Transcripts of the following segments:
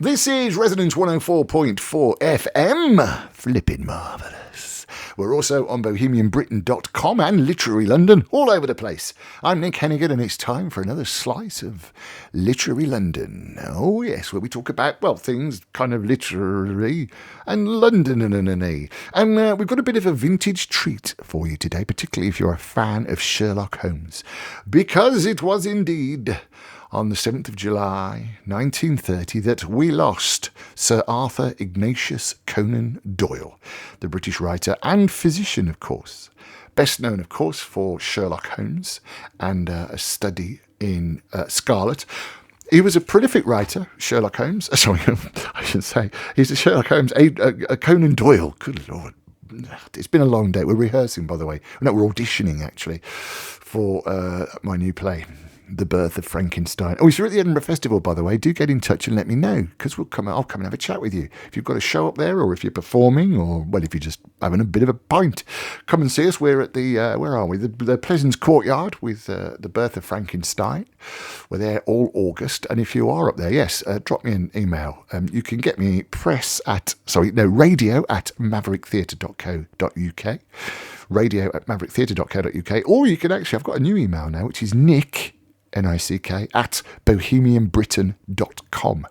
This is Resonance 104.4 FM. Flippin' marvellous. We're also on BohemianBritain.com and Literary London, all over the place. I'm Nick Hennegan, and it's time for another slice of Literary London. Oh, yes, where we talk about, well, things kind of literary and London. And we've got a bit of a vintage treat for you today, particularly if you're a fan of Sherlock Holmes, because it was indeed on the 7th of July, 1930, that we lost Sir Arthur Ignatius Conan Doyle, the British writer and physician, of course. Best known, of course, for Sherlock Holmes and a study in Scarlet. He was a prolific writer, Sherlock Holmes. Sorry, I should say. He's a Sherlock Holmes, a Conan Doyle. Good Lord. It's been a long day. We're rehearsing, by the way. No, we're auditioning, actually, for my new play, The Birth of Frankenstein. Oh, if you're at the Edinburgh Festival, by the way, do get in touch and let me know, because I'll come and have a chat with you. If you've got a show up there, or if you're performing, or, well, if you're just having a bit of a pint, come and see us. We're at the, where are we? The Pleasance Courtyard with The Birth of Frankenstein. We're there all August. And if you are up there, yes, drop me an email. You can get me radio at mavericktheatre.co.uk. radio at mavericktheatre.co.uk. Or you can actually, I've got a new email now, which is Nick, N-I-C-K, at bohemianbritain.com.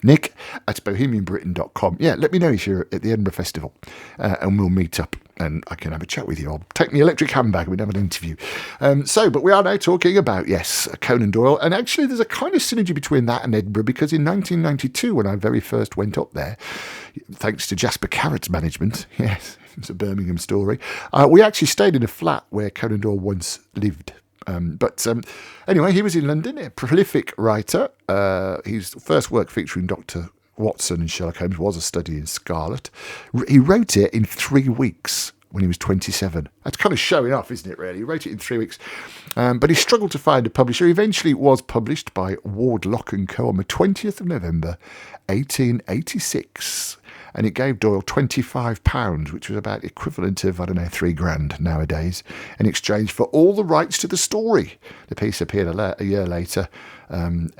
Nick at bohemianbritain.com. Yeah, let me know if you're at the Edinburgh Festival, and we'll meet up and I can have a chat with you. I'll take my electric handbag and we'll have an interview. But we are now talking about, yes, Conan Doyle. And actually there's a kind of synergy between that and Edinburgh, because in 1992, when I very first went up there, thanks to Jasper Carrot's management, yes, it's a Birmingham story, we actually stayed in a flat where Conan Doyle once lived. Anyway, he was in London, a prolific writer. His first work featuring Dr. Watson and Sherlock Holmes was A Study in Scarlet. He wrote it in 3 weeks when he was 27. That's kind of showing off, isn't it, really? He wrote it in 3 weeks. But he struggled to find a publisher. Eventually it was published by Wardlock & Co. on the 20th of November, 1886. And it gave Doyle £25, which was about equivalent of, $3,000 nowadays, in exchange for all the rights to the story. The piece appeared a year later in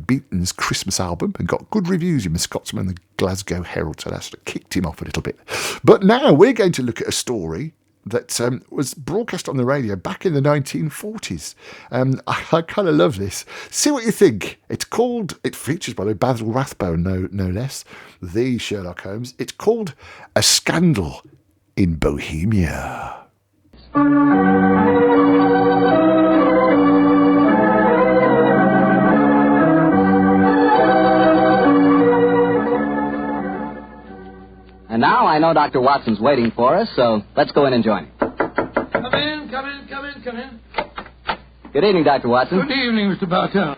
Beaton's Christmas album and got good reviews in the Scotsman and the Glasgow Herald, so that sort of kicked him off a little bit. But now we're going to look at a story that was broadcast on the radio back in the 1940s. I kind of love this. See what you think. It features, by the way, Basil Rathbone, no less, the Sherlock Holmes. It's called A Scandal in Bohemia. And now I know Dr. Watson's waiting for us, so let's go in and join him. Come in. Good evening, Dr. Watson. Good evening, Mr. Bartell.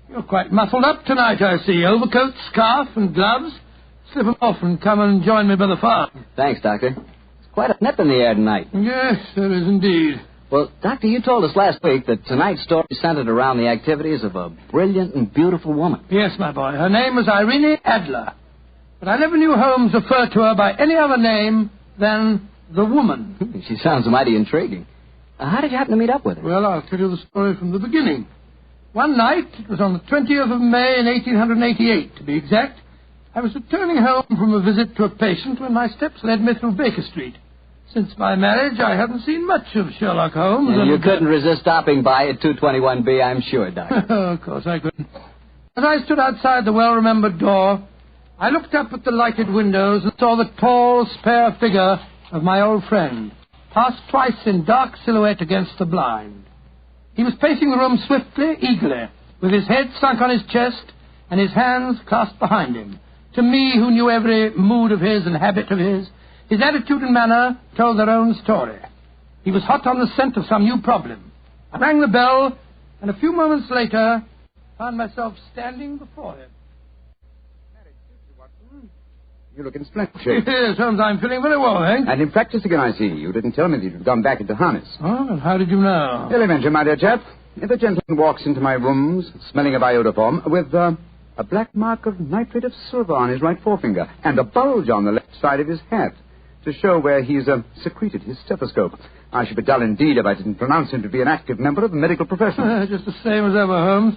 You're quite muffled up tonight, I see. Overcoat, scarf, and gloves. Slip them off and come and join me by the fire. Thanks, Doctor. It's quite a nip in the air tonight. Yes, there is indeed. Well, Doctor, you told us last week that tonight's story centered around the activities of a brilliant and beautiful woman. Yes, my boy. Her name was Irene Adler. But I never knew Holmes refer to her by any other name than the woman. She sounds mighty intriguing. How did you happen to meet up with her? Well, I'll tell you the story from the beginning. One night, it was on the 20th of May in 1888, to be exact, I was returning home from a visit to a patient when my steps led me through Baker Street. Since my marriage, I hadn't seen much of Sherlock Holmes. And you couldn't resist stopping by at 221B, I'm sure, Doctor. Of course I couldn't. As I stood outside the well-remembered door, I looked up at the lighted windows and saw the tall, spare figure of my old friend, pass twice in dark silhouette against the blind. He was pacing the room swiftly, eagerly, with his head sunk on his chest and his hands clasped behind him. To me, who knew every mood of his and habit of his attitude and manner told their own story. He was hot on the scent of some new problem. I rang the bell, and a few moments later, found myself standing before him. You're looking splendid. Yes, Holmes, I'm feeling very well, eh? And in practice again, I see. You didn't tell me that you'd gone back into harness. Oh, and how did you know? Elementary, my dear chap. If a gentleman walks into my rooms, smelling of iodoform, with a black mark of nitrate of silver on his right forefinger, and a bulge on the left side of his hat, to show where he's secreted his stethoscope, I should be dull indeed if I didn't pronounce him to be an active member of the medical profession. Just the same as ever, Holmes.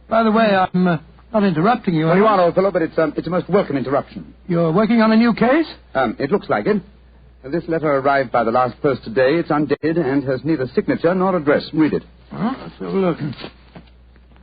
By the way, I'm Not interrupting you. Well, you are, old fellow, but it's a most welcome interruption. You're working on a new case? It looks like it. This letter arrived by the last post today. It's undated and has neither signature nor address. Read it. Let's have a look.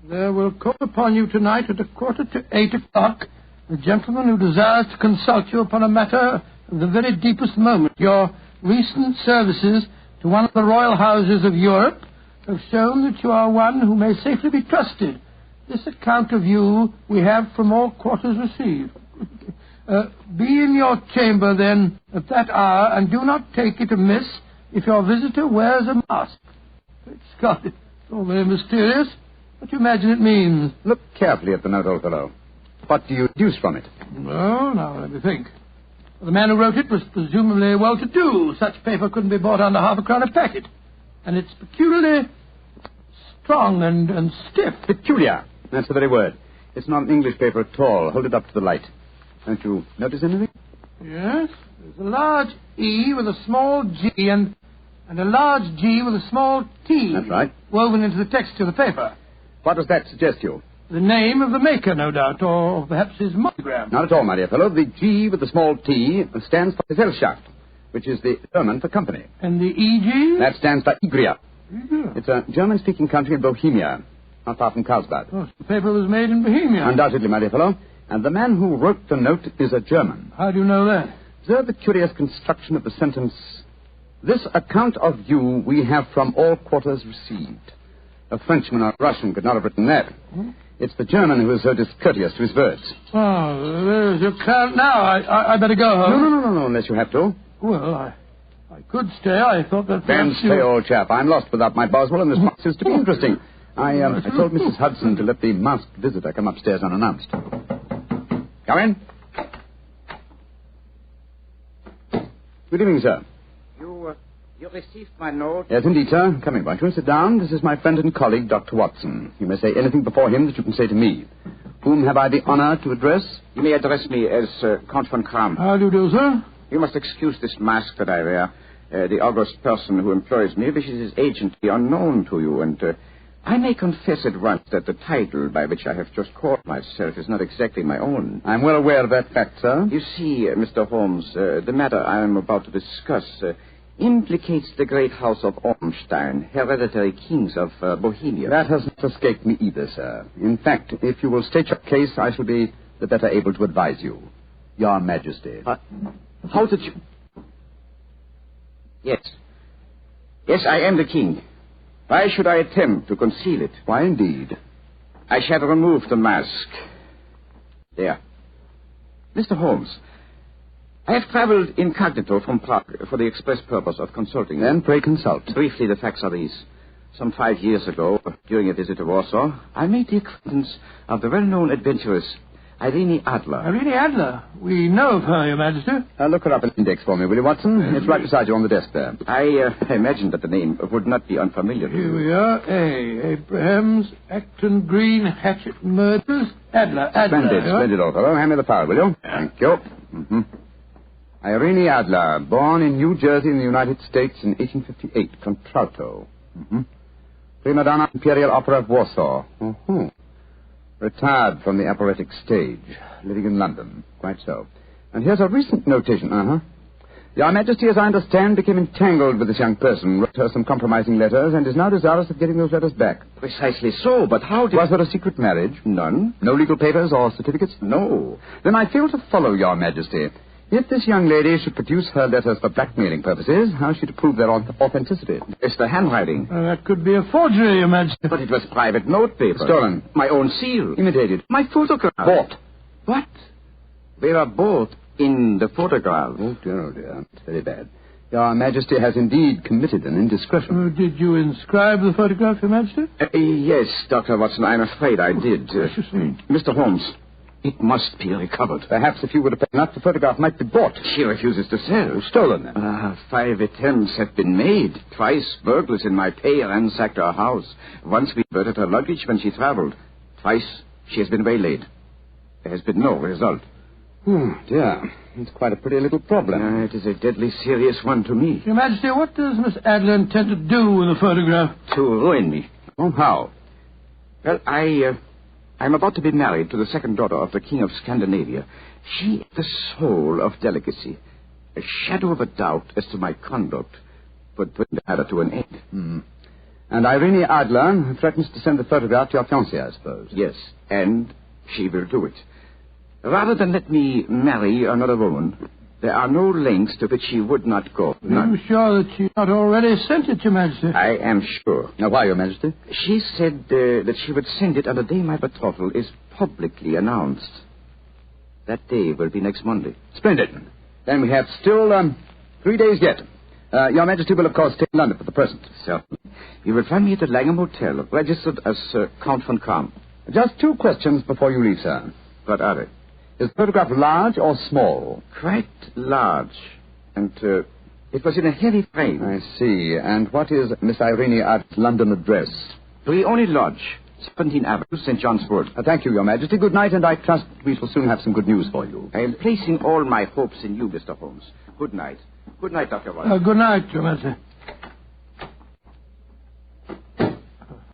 There will call upon you tonight at 7:45 a gentleman who desires to consult you upon a matter of the very deepest moment. Your recent services to one of the royal houses of Europe have shown that you are one who may safely be trusted. This account of you we have from all quarters received. Be in your chamber, then, at that hour, and do not take it amiss if your visitor wears a mask. Great Scott, it's all very mysterious. What do you imagine it means? Look carefully at the note, old fellow. What do you deduce from it? Well, now, let me think. The man who wrote it was presumably well-to-do. Such paper couldn't be bought under half a crown a packet. And it's peculiarly strong and stiff. Peculiar. That's the very word. It's not an English paper at all. Hold it up to the light. Don't you notice anything? Yes. There's a large E with a small G and a large G with a small T. That's right. Woven into the texture of the paper. What does that suggest to you? The name of the maker, no doubt, or perhaps his monogram. Not at all, my dear fellow. The G with the small T stands for Gesellschaft, which is the German for company. And the EG? That stands for Igria. Yeah. It's a German-speaking country in Bohemia, not far from Carlsbad. Oh, so the paper was made in Bohemia. Undoubtedly, my dear fellow. And the man who wrote the note is a German. How do you know that? Observe the curious construction of the sentence. This account of you we have from all quarters received. A Frenchman or a Russian could not have written that. It's the German who is so discourteous to his words. Oh, there's your count now. I better go home. No, unless you have to. Well, I could stay. I thought that... Then stay, old chap. I'm lost without my Boswell, and this box is to be interesting. I told Mrs. Hudson to let the masked visitor come upstairs unannounced. Come in. Good evening, sir. You received my note? Yes, indeed, sir. Come in, won't you? Sit down. This is my friend and colleague, Dr. Watson. You may say anything before him that you can say to me. Whom have I the honor to address? You may address me as Count von Kram. How do you do, sir? You must excuse this mask that I wear. The august person who employs me wishes his agent to be unknown to you, and I may confess at once that the title by which I have just called myself is not exactly my own. I'm well aware of that fact, sir. You see, Mr. Holmes, the matter I am about to discuss implicates the great house of Ormstein, hereditary kings of Bohemia. That has not escaped me either, sir. In fact, if you will state your case, I shall be the better able to advise you. Your Majesty. How did you... Yes. Yes, I am the king. Why should I attempt to conceal it? Why, indeed? I shall remove the mask. There. Mr. Holmes, I have traveled incognito from Prague for the express purpose of consulting you. Then pray consult. Briefly, the facts are these. Some 5 years ago, during a visit to Warsaw, I made the acquaintance of the well-known adventuress Irene Adler. Irene Adler? We know of her, Your Majesty. Look her up in the index for me, will you, Watson? It's right beside you on the desk there. I imagined that the name would not be unfamiliar to Here you. we are. A. Abrahams, Acton Green, Hatchet Murders, Adler. Splendid, old fellow. Hand me the file, will you? Thank you. Irene Adler, born in New Jersey in the United States in 1858, contralto. Prima donna Imperial Opera of Warsaw. Retired from the operatic stage, living in London. Quite so. And here's a recent notation. Your Majesty, as I understand, became entangled with this young person, wrote her some compromising letters, and is now desirous of getting those letters back. Precisely so, but how did... Was there a secret marriage? None. No legal papers or certificates? No. Then I fail to follow, Your Majesty. If this young lady should produce her letters for blackmailing purposes, how is she to prove their authenticity? It's the handwriting. That could be a forgery, Your Majesty. But it was private note paper. Stolen. My own seal. Imitated. My photograph. Bought. What? They were both in the photograph. Oh, dear. It's very bad. Your Majesty has indeed committed an indiscretion. Did you inscribe the photograph, Your Majesty? Yes, Dr. Watson, I'm afraid I did. Gracious me. Mr. Holmes, it must be recovered. Perhaps if you would have paid enough, the photograph might be bought. She refuses to sell. Stolen, then. 5 attempts have been made. Twice burglars in my pay ransacked her house. Once we diverted her luggage when she traveled. Twice she has been waylaid. There has been no result. Dear. It's quite a pretty little problem. It is a deadly serious one to me. Your Majesty, what does Miss Adler intend to do with the photograph? To ruin me. Oh, how? Well, I I'm about to be married to the second daughter of the King of Scandinavia. She is the soul of delicacy. A shadow of a doubt as to my conduct would bring the matter to an end. And Irene Adler threatens to send the photograph to your fiancé, I suppose. Yes, and she will do it. Rather than let me marry another woman, there are no lengths to which she would not go. Are you sure that she's not already sent it, Your Majesty? I am sure. Now, why, Your Majesty? She said that she would send it on the day my betrothal is publicly announced. That day will be next Monday. Splendid. Then we have still 3 days yet. Your Majesty will, of course, stay in London for the present. Certainly. You will find me at the Langham Hotel, registered as Count von Kram. Just 2 questions before you leave, sir. What are they? Is the photograph large or small? Quite large. And it was in a heavy frame. I see. And what is Miss Irene Adler's London address? Brioni Lodge, 17 Avenue, St. John's Wood. Thank you, Your Majesty. Good night, and I trust we shall soon have some good news for you. I am placing all my hopes in you, Mr. Holmes. Good night. Good night, Dr. Watson. Good night, Your Majesty.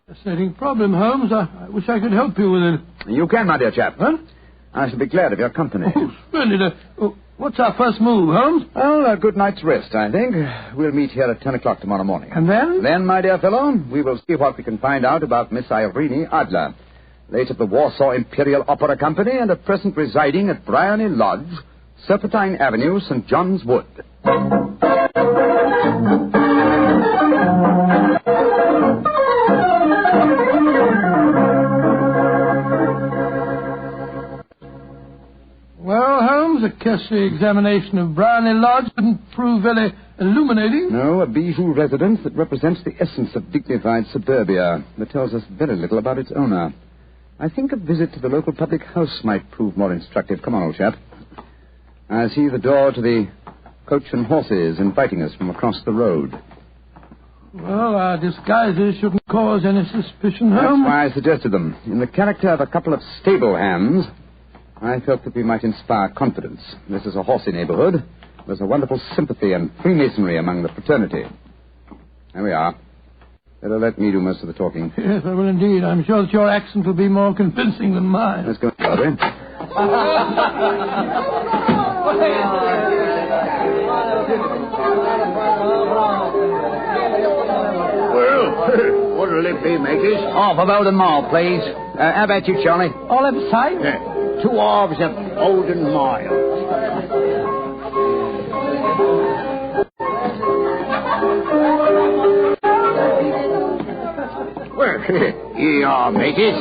Fascinating problem, Holmes. I wish I could help you with it. You can, my dear chap. Huh? I shall be glad of your company. Oh, splendid. What's our first move, Holmes? Well, a good night's rest, I think. We'll meet here at 10 o'clock tomorrow morning. And then? Then, my dear fellow, we will see what we can find out about Miss Irene Adler, late of the Warsaw Imperial Opera Company and at present residing at Briony Lodge, Serpentine Avenue, St. John's Wood. Well, Holmes, I guess the examination of Briony Lodge didn't prove very illuminating. No, a bijou residence that represents the essence of dignified suburbia, but tells us very little about its owner. I think a visit to the local public house might prove more instructive. Come on, old chap. I see the door to the Coach and Horses inviting us from across the road. Well, our disguises shouldn't cause any suspicion, That's Holmes. why I suggested them. In the character of a couple of stable hands, I felt that we might inspire confidence. This is a horsey neighborhood. There's a wonderful sympathy and freemasonry among the fraternity. There we are. Better let me do most of the talking. Yes, I will indeed. I'm sure that your accent will be more convincing than mine. Let's go, Audrey. Well, what'll it be, mateys? Half of Olden Mile, please. How about you, Charlie? All of sight? Yeah, 2 halves of Olden Mile. Well, here you are, mateys.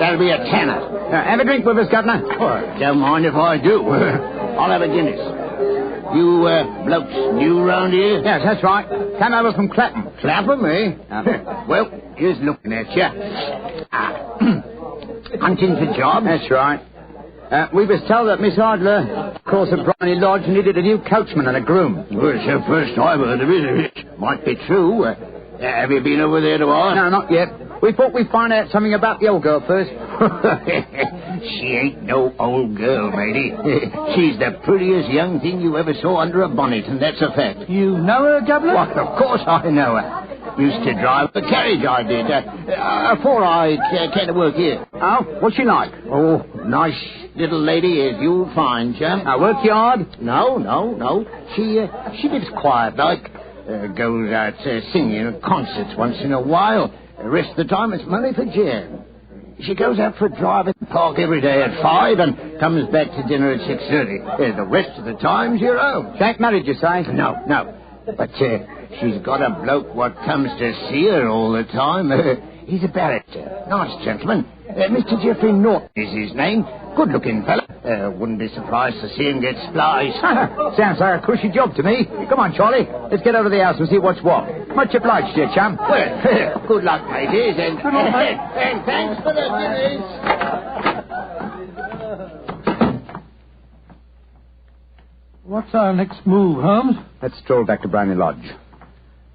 That'll be a tenner. Have a drink with us, Governor. Oh, don't mind if I do. I'll have a Guinness. You blokes new round here? Yes, that's right. Came over from Clapham. Clapham, eh? Well, here's looking at you. Hunting for jobs? That's right. We was told that Miss Adler, of course, at Briony Lodge, needed a new coachman and a groom. Well, it's the first I've heard of it. It might be true. Have you been over there to ask? No, not yet. We thought we'd find out something about the old girl first. She ain't no old girl, matey. She's the prettiest young thing you ever saw under a bonnet, and that's a fact. You know her, Governor? Why, of course I know her. Used to drive the carriage, I did. Before I came to work here. Oh, what's she like? Oh, nice little lady, as you'll find, chum. Work hard? No. She lives quiet, like. Goes out singing at concerts once in a while. The rest of the time it's money for jam. She goes out for a drive at the park every day at 5 and comes back to dinner at 6:30. The rest of the time's your own. She ain't married, you say? No. But she's got a bloke what comes to see her all the time. He's a barrister. Nice gentleman. Mr. Geoffrey Norton is his name. Good-looking fella. Wouldn't be surprised to see him get spliced. Sounds like a cushy job to me. Come on, Charlie. Let's get over to the house and see what's what. Much obliged to you, chum. Well, good luck, mateys, and thanks for the Guinness. What's our next move, Holmes? Let's stroll back to Briony Lodge.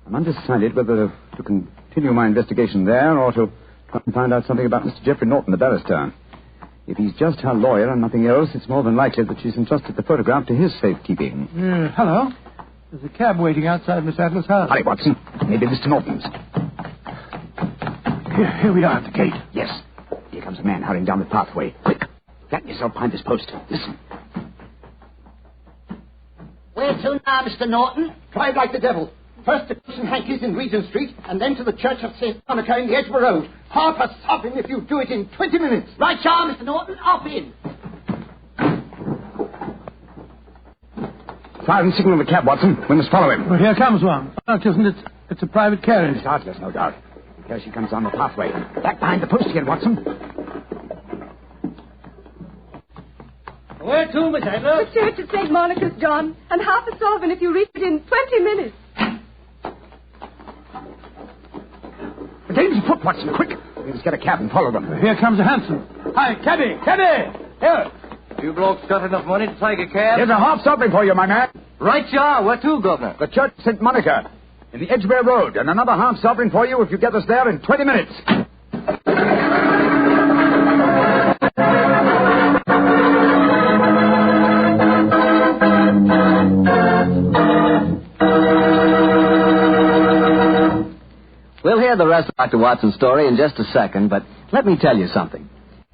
I'm undecided whether to continue my investigation there or to try and find out something about Mr. Geoffrey Norton, the barrister. If he's just her lawyer and nothing else, it's more than likely that she's entrusted the photograph to his safekeeping. Hello. There's a cab waiting outside Miss Adler's house. Hurry, Watson. Maybe Mr. Norton's. Here we are at the gate. Yes. You comes a man hurrying down the pathway. Quick, flatten yourself behind this post. Listen. Where to now, Mr. Norton? Drive like the devil. First to St. Hankey's in Regent Street, and then to the Church of St. Monica in the Edgware Road. Half a sovereign if you do it in 20 minutes. Right, y'all, Mr. Norton. Up in. Fire and signal the cab, Watson. We must follow him. Well, here comes one. Oh, it isn't. It's a private carriage. It's Artless, no doubt. Here she comes on the pathway. Back behind the post again, Watson. Where to, Miss Adler? The church at St. Monica's, John, and half a sovereign if you reach it in 20 minutes. The dame's afoot, Watson. Quick. We must get a cab and follow them. Here comes a hansom. Hi, cabby, cabby! Here. You blokes got enough money to take a cab? Here's a half sovereign for you, my man. Right, you are. Where to, Governor? The Church of St. Monica in the Edgware Road, and another half sovereign for you if you get us there in 20 minutes. We'll hear the rest of Dr. Watson's story in just a second, but let me tell you something.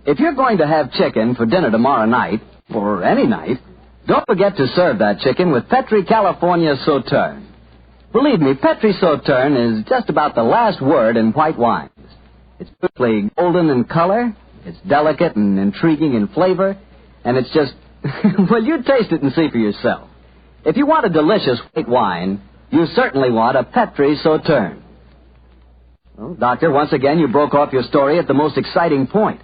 If you're going to have chicken for dinner tomorrow night, or any night, don't forget to serve that chicken with Petri California Sauterne. Believe me, Petri Sauterne is just about the last word in white wines. It's beautifully golden in color, it's delicate and intriguing in flavor, and it's just, well, you taste it and see for yourself. If you want a delicious white wine, you certainly want a Petri Sauterne. Well, Doctor, once again, you broke off your story at the most exciting point.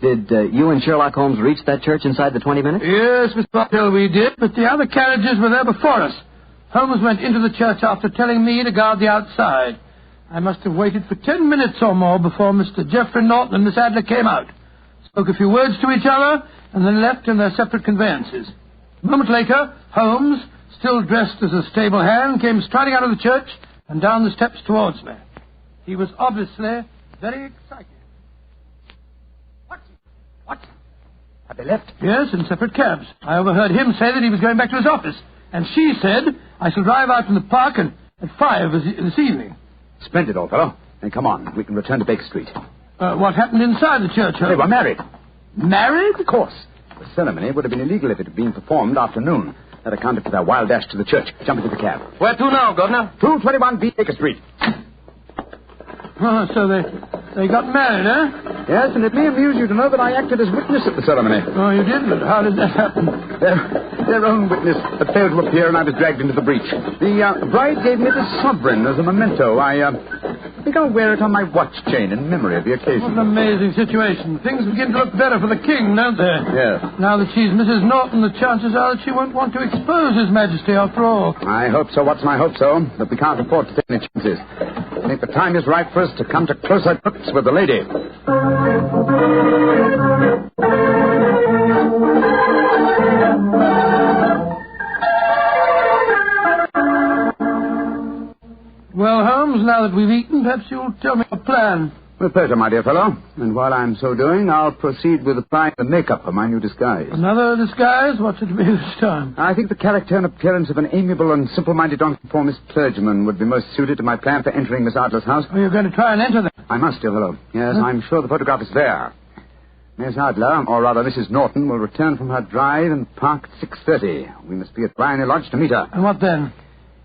Did you and Sherlock Holmes reach that church inside the 20 minutes? Yes, Mr. Bartell, we did, but the other carriages were there before us. Holmes went into the church after telling me to guard the outside. I must have waited for 10 minutes or more before Mr. Geoffrey Norton and Miss Adler came out, spoke a few words to each other, and then left in their separate conveyances. A moment later, Holmes, still dressed as a stable hand, came striding out of the church and down the steps towards me. He was obviously very excited. Watson. Have they left? Yes, in separate cabs. I overheard him say that he was going back to his office. And she said, I shall drive out from the park at 5 this evening. Splendid, old fellow. Then come on. We can return to Baker Street. What happened inside the church, Holmes? They were married. Married? Of course. The ceremony would have been illegal if it had been performed after noon. That accounted for their wild dash to the church. Jump into the cab. Where to now, Governor? 221B Baker Street. Oh, so they got married, eh? Yes, and it may amuse you to know that I acted as witness at the ceremony. Oh, you did? But how did that happen? Their own witness had failed to appear, and I was dragged into the breach. The bride gave me the sovereign as a memento. I think I'll wear it on my watch chain in memory of the occasion. What an amazing situation. Things begin to look better for the king, don't they? Yes. Now that she's Mrs. Norton, the chances are that she won't want to expose His Majesty after all. I hope so, Watson, I hope so. But we can't afford to take any chances. I think the time is right for us to come to closer grips with the lady. Well, Holmes, now that we've eaten, perhaps you'll tell me a plan. With pleasure, my dear fellow. And while I'm so doing, I'll proceed with applying the makeup for my new disguise. Another disguise? What's it to be this time? I think the character and appearance of an amiable and simple-minded nonconformist clergyman would be most suited to my plan for entering Miss Adler's house. Oh, you're going to try and enter them? I must, dear fellow. Yes, I'm sure the photograph is there. Miss Adler, or rather Mrs. Norton, will return from her drive and park at 6:30. We must be at Bryony Lodge to meet her. And what then?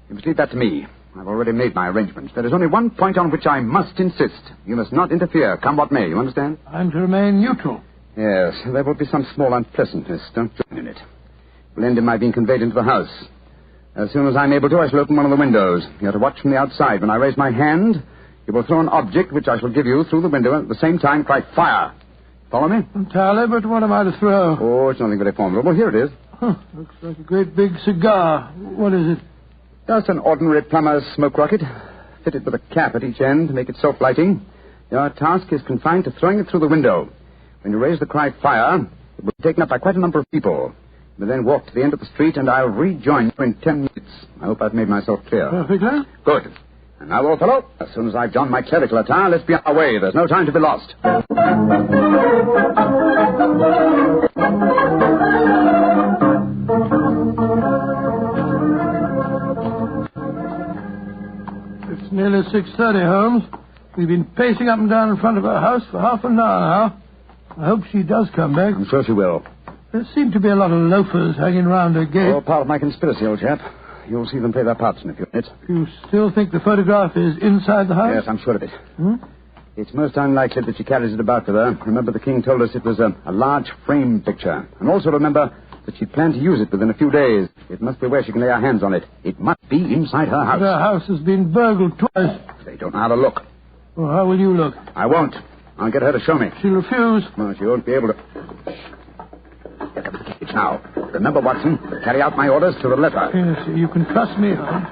You must leave that to me. I've already made my arrangements. There is only one point on which I must insist. You must not interfere, come what may. You understand? I'm to remain neutral. Yes, there will be some small unpleasantness. Don't join in it. It will end in my being conveyed into the house. As soon as I'm able to, I shall open one of the windows. You are to watch from the outside. When I raise my hand, you will throw an object which I shall give you through the window and at the same time cry, fire. Follow me? Entirely, but what am I to throw? Oh, it's nothing very formidable. Here it is. Huh, looks like a great big cigar. What is it? Just an ordinary plumber's smoke rocket, fitted with a cap at each end to make it self-lighting. Your task is confined to throwing it through the window. When you raise the cry, fire, it will be taken up by quite a number of people. You will then walk to the end of the street, and I'll rejoin you in 10 minutes. I hope I've made myself clear. Perfectly. Good. And now, old fellow, as soon as I've donned my clerical attire, let's be on our way. There's no time to be lost. It's nearly 6:30, Holmes. We've been pacing up and down in front of our house for half an hour now. I hope she does come back. I'm sure she will. There seem to be a lot of loafers hanging round her gate. All part of my conspiracy, old chap. You'll see them play their parts in a few minutes. You still think the photograph is inside the house? Yes, I'm sure of it. It's most unlikely that she carries it about with her. Remember, the king told us it was a large frame picture. And also remember that she planned to use it within a few days. It must be where she can lay her hands on it. It must be inside her house. Her house has been burgled twice. They don't know how to look. Well, how will you look? I won't. I'll get her to show me. She'll refuse. No, she won't be able to. Get up to the cage now. Remember, Watson, carry out my orders to the letter. Yes, you can trust me, Holmes.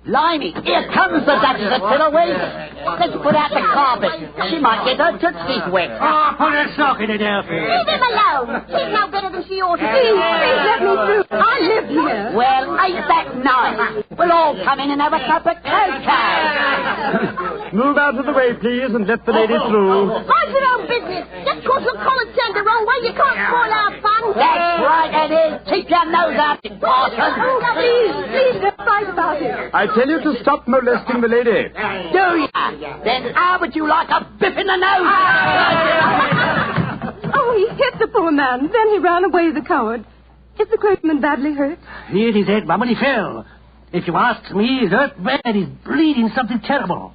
Blimey, here comes the Duchess of Fiddleways. Let's put out the carpet. She might get her tootsies wet. Oh, put a sock in it, Elfie. Leave him alone. She's no better than she ought to be. Please let me through. I live here. Well, ain't that nice? We'll all come in and have a cup of cocoa. Move out of the way, please, and let the lady through. Mind your own business. Just because your collar's turned the wrong way, you can't spoil our fun. That's right, it is. Keep your nose out, Parson. Oh, please don't fight about it. I tell you to stop molesting the lady. Do ya? Then how would you like a bip in the nose? Oh, he hit the poor man. Then he ran away, the coward. Is the clergyman badly hurt? He hit his head, Mum, and he fell. If you ask me, he's hurt bad. He's bleeding something terrible.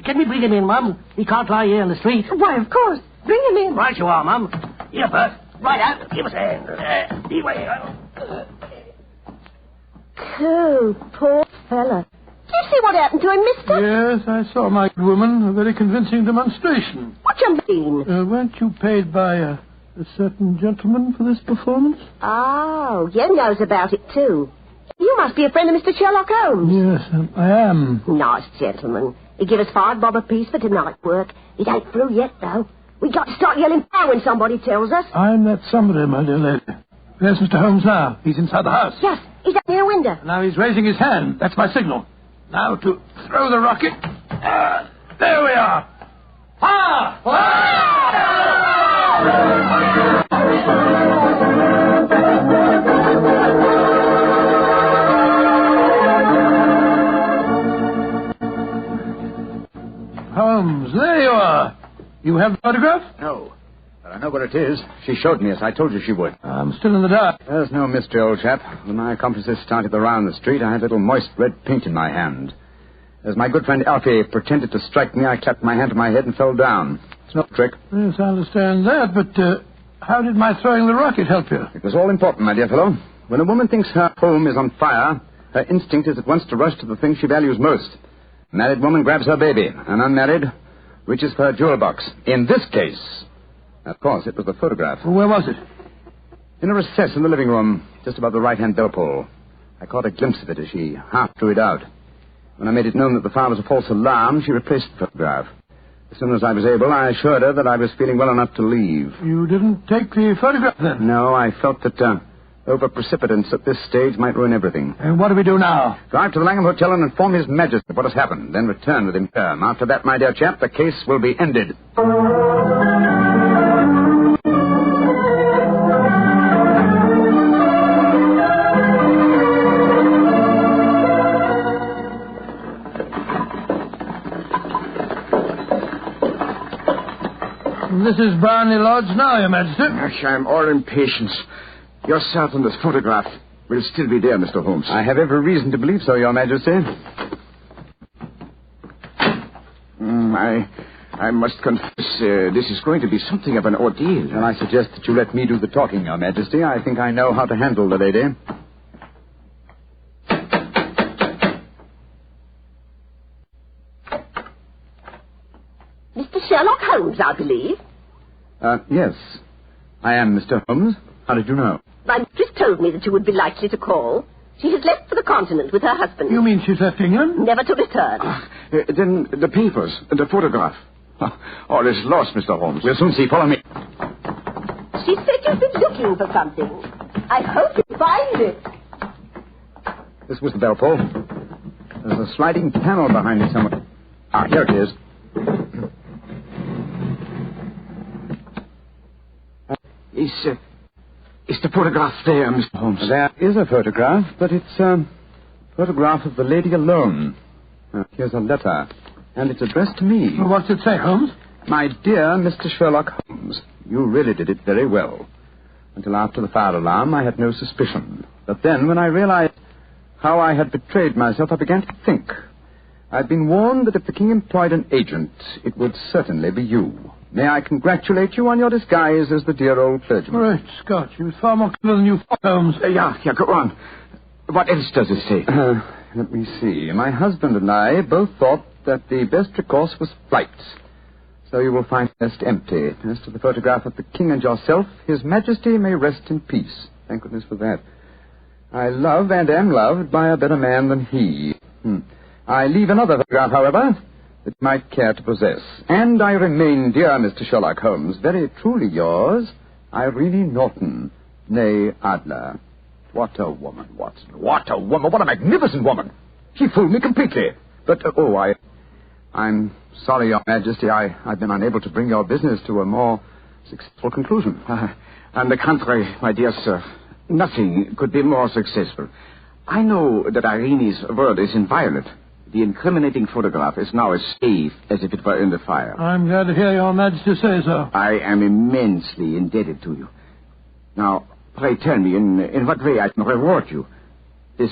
Can we bring him in, Mum? He can't lie here in the street. Why, of course. Bring him in. Right you are, Mum. Here, Bert. Right out. Give us a hand. Anyway. Oh, poor fella. Did you see what happened to him, mister? Yes, I saw my good woman. A very convincing demonstration. What you mean? Weren't you paid by a certain gentleman for this performance? Oh, you knows about it, too. You must be a friend of Mr. Sherlock Holmes. Yes, I am. Nice gentleman. He give us $5 bob apiece for tonight work. It ain't through yet, though. We got to start yelling pow when somebody tells us. I'm that somebody, my dear lady. There's Mr. Holmes now. He's inside the house. Yes, he's up near a window. Now he's raising his hand. That's my signal. Now to throw the rocket. There we are. Ha! Holmes, there you are. You have the photograph? No. But I know what it is. She showed me, as I told you she would. I'm still in the dark. There's no mystery, old chap. When my accomplices started around the street, I had a little moist red paint in my hand. As my good friend Alfie pretended to strike me, I clapped my hand to my head and fell down. It's no trick. Yes, I understand that, but how did my throwing the rocket help you? It was all important, my dear fellow. When a woman thinks her home is on fire, her instinct is at once to rush to the thing she values most. A married woman grabs her baby. An unmarried reaches for her jewel box. In this case, of course, it was the photograph. Well, where was it? In a recess in the living room, just above the right-hand bell pull. I caught a glimpse of it as she half drew it out. When I made it known that the fire was a false alarm, she replaced the photograph. As soon as I was able, I assured her that I was feeling well enough to leave. You didn't take the photograph, then? No, I felt that over-precipitance at this stage might ruin everything. And what do we do now? Drive to the Langham Hotel and inform His Majesty of what has happened, then return with him here. After that, my dear chap, the case will be ended. This is Barney Lodge now, Your Majesty. I'm all impatience. Yourself and this photograph will still be there, Mr. Holmes. I have every reason to believe so, Your Majesty. I must confess, this is going to be something of an ordeal. And I suggest that you let me do the talking, Your Majesty. I think I know how to handle the lady. Mr. Sherlock Holmes, I believe. Yes. I am Mr. Holmes. How did you know? My mistress told me that you would be likely to call. She has left for the continent with her husband. You mean she's left England? Never to return. Then the papers, the photograph. All is lost, Mr. Holmes. We'll soon see. Follow me. She said you've been looking for something. I hope you find it. This was the bell pull. There's a sliding panel behind it somewhere. Ah, here it is. Is the photograph there, Mr. Holmes? There is a photograph, but it's a photograph of the lady alone. Here's a letter, and it's addressed to me. Well, what's it say, Holmes? My dear Mr. Sherlock Holmes, you really did it very well. Until after the fire alarm, I had no suspicion. But then, when I realized how I had betrayed myself, I began to think. I'd been warned that if the king employed an agent, it would certainly be you. May I congratulate you on your disguise as the dear old clergyman? Great Scott, he was far more clever than you, Holmes. Yeah, go on. What else does it say? Let me see. My husband and I both thought that the best recourse was flight. So you will find the nest empty. As to the photograph of the king and yourself, His Majesty may rest in peace. Thank goodness for that. I love and am loved by a better man than he. I leave another photograph, however, that you might care to possess. And I remain, dear Mr. Sherlock Holmes, very truly yours, Irene Norton, née Adler. What a woman, Watson. What a woman. What a magnificent woman. She fooled me completely. But, I'm sorry, Your Majesty, I've been unable to bring your business to a more successful conclusion. On the contrary, my dear sir, nothing could be more successful. I know that Irene's word is inviolate. The incriminating photograph is now as safe as if it were in the fire. I'm glad to hear Your Majesty say so. I am immensely indebted to you. Now, pray tell me in what way I can reward you. This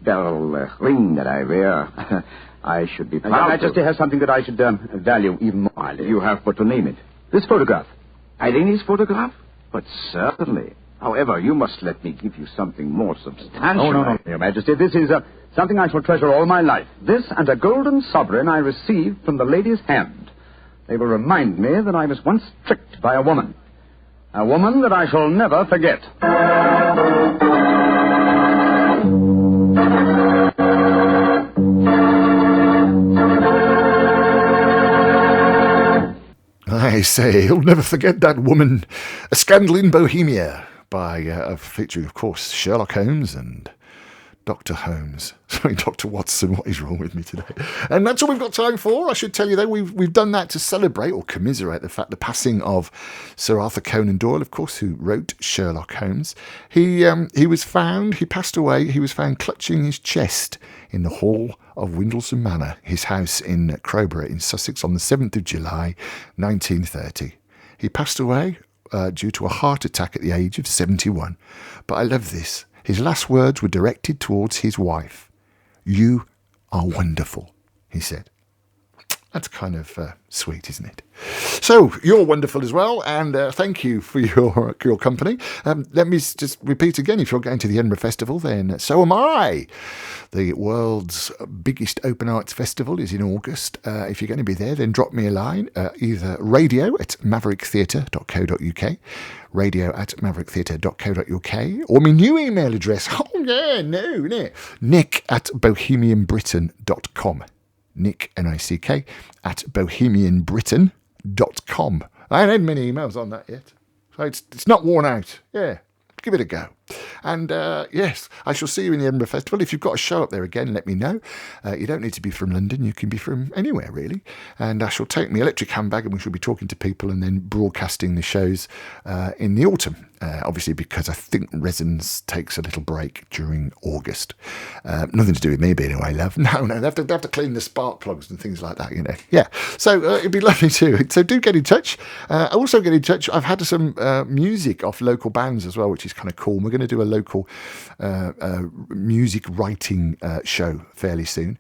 beryl ring that I wear, I should be proud. Your Majesty has something that I should value even more highly. You have but to name it. This photograph. Irene's photograph? But certainly. However, you must let me give you something more substantial. Oh, no, Your Majesty. This is something I shall treasure all my life. This and a golden sovereign I received from the lady's hand. They will remind me that I was once tricked by a woman. A woman that I shall never forget. I say, he'll never forget that woman. A Scandal in Bohemia, featuring, of course, Sherlock Holmes and Dr. Holmes. Sorry, Dr. Watson, what is wrong with me today? And that's all we've got time for. I should tell you, though, we've done that to celebrate or commiserate the passing of Sir Arthur Conan Doyle, of course, who wrote Sherlock Holmes. He passed away, he was found clutching his chest in the hall of Windlesham Manor, his house in Crowborough in Sussex, on the 7th of July, 1930. He passed away due to a heart attack at the age of 71. But I love this. His last words were directed towards his wife. "You are wonderful," he said. That's kind of sweet, isn't it? So, you're wonderful as well, and thank you for your company. Let me just repeat again, if you're going to the Edinburgh Festival, then so am I. The world's biggest open arts festival is in August. If you're going to be there, then drop me a line, either radio@mavericktheatre.co.uk, radio@mavericktheatre.co.uk, or my new email address, nick@bohemianbritain.com. Nick, N-I-C-K, @bohemianbritain.com. I haven't had many emails on that yet. So it's not worn out. Yeah, give it a go. And yes, I shall see you in the Edinburgh Festival. If you've got a show up there again, let me know. You don't need to be from London. You can be from anywhere, really. And I shall take my electric handbag and we shall be talking to people and then broadcasting the shows in the autumn. Obviously, because I think Resonance takes a little break during August. Nothing to do with me being away, love. No, they have to clean the spark plugs and things like that, you know. Yeah, so it'd be lovely too. So do get in touch. Also get in touch. I've had some music off local bands as well, which is kind of cool. We're going to do a local music writing show fairly soon.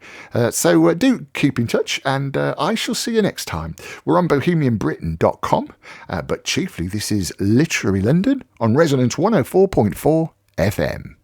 So do keep in touch, and I shall see you next time. We're on bohemianbritain.com, but chiefly this is Literary London on Resonance 104.4 FM.